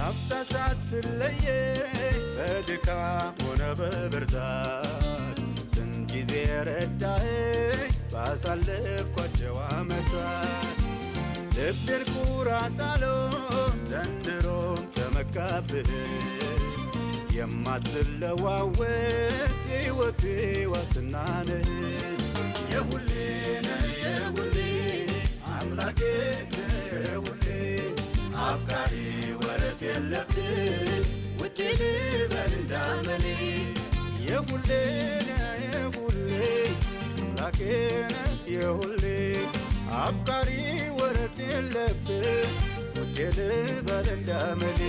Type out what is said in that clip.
ላፍታ ሳትለየ በድካም ሆነ በብርታት ስንት ጊዜ ረዳኸኝ ባሳለፍኳቸው ዓመታት ልቤን ኩራት አለው ዘንድሮም ተመካብህ የማትለዋወጥ የሕይወቴ ዋስትና ነህ የሁሌ ነህ የሁሌ አምላኬ ነህ የሁሌ አፍቃሪ ወረት የለብህ ውዴ ልበል እንዳመሌ የሁሌ ነህ የሁሌ አምላኬ ነህ የሁሌ አፍቃሪ ወረት የለብህ ውዴ ልበል እንዳመሌ